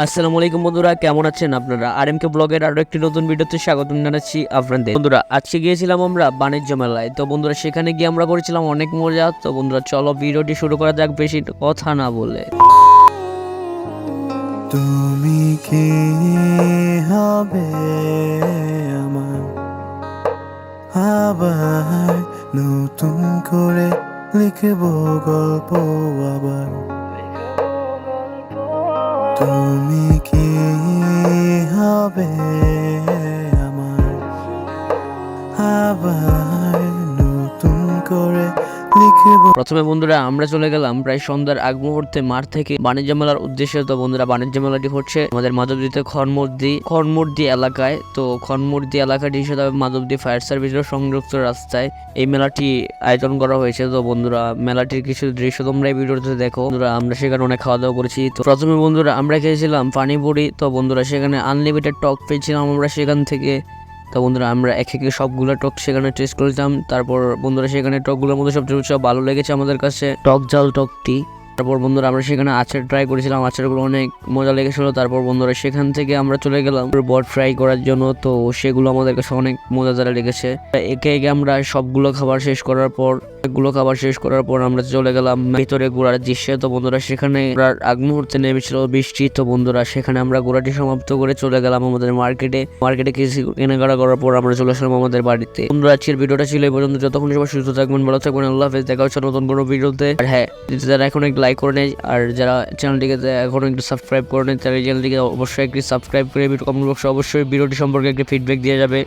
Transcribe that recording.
আসসালামু আলাইকুম বন্ধুরা, কেমন আছেন আপনারা? আরএমকে ব্লগের আরো একটি নতুন ভিডিওতে স্বাগতম জানাচ্ছি আপনাদের। বন্ধুরা, আজকে গিয়েছিলাম আমরা বাণিজ্য মেলায়। তো বন্ধুরা, সেখানে গিয়ে আমরা করেছিলাম অনেক মজা। তো বন্ধুরা, চলো ভিডিওটি শুরু করা যাক বেশি কথা না বলে। তুমি কি হবে আমার আবার নতুন করে লিখব গল্প আবার তুমি কি হবে আমার আবার নতুন করে লিখব। প্রথমে বন্ধুরা আমরা চলে গেলাম প্রায় সন্ধ্যার আগ মুহূর্তে মাঠ থেকে বাণিজ্য মেলার উদ্দেশ্যে। তো বন্ধুরা, বাণিজ্য মেলাটি হচ্ছে আমাদের মাধবদীতে খড়মুর্দি এলাকায়। তো খড়মুর্দি এলাকাটি হিসেবে মাধবদী ফায়ার সার্ভিসের সংযুক্ত রাস্তায় এই মেলাটি আয়োজন করা হয়েছে। তো বন্ধুরা, মেলাটির কিছু দৃশ্য তোমরা এই ভিডিওতে দেখো। বন্ধুরা, আমরা সেখানে অনেক খাওয়া দাওয়া করেছি। তো প্রথমে বন্ধুরা আমরা খেয়েছিলাম পানিপুরি। তো বন্ধুরা, সেখানে আনলিমিটেড টক পেয়েছিলাম আমরা সেখান থেকে। তো বন্ধুরা, আমরা একে সবগুলো টক সেখানে টেস্ট করেছিলাম। তারপর বন্ধুরা, সেখানে টকগুলোর মধ্যে সবচেয়ে ভালো লেগেছে আমাদের কাছে টক ঝাল টকটি। তারপর বন্ধুরা, আমরা সেখানে আচার ট্রাই করেছিলাম, আচারগুলো অনেক মজা লেগেছিল। তারপর বন্ধুরা, সেখান থেকে আমরা চলে গেলাম বট ফ্রাই করার জন্য। তো সেগুলো আমাদের কাছে অনেক মজাদার লেগেছে। একে আমরা সবগুলো খাবার শেষ করার পর আমরা চলে গেলাম ভিতরে ঘোরার দৃশ্যে। তো বন্ধুরা, সেখানে আগ মুহূর্তে নেমেছিল বৃষ্টি। তো বন্ধুরা, সেখানে আমরা ঘোরাটি সমাপ্ত করে চলে গেলাম আমাদের মার্কেটে কিছু কেনাকাটা করার পর আমরা চলে আসলাম আমাদের বাড়িতে। বন্ধুরা, আজকের ভিডিওটা ছিল এই পর্যন্ত। যতক্ষণ সবাই সুস্থ থাকবেন, ভালো থাকবেন, আল্লাহ হাফেজ। দেখা হচ্ছে নতুন কোনো ভিডিওতে। আর হ্যাঁ, যারা এখন একটু লাইক করে নেয় আর যারা চ্যানেলটিকে এখনো একটু সাবস্ক্রাইব করে নেয়, তারা এই চ্যানেলটিকে অবশ্যই একটি সাবস্ক্রাইব করে কমেন্ট বক্সে অবশ্যই ভিডিওটি সম্পর্কে একটি ফিডব্যাক দিয়ে যাবে।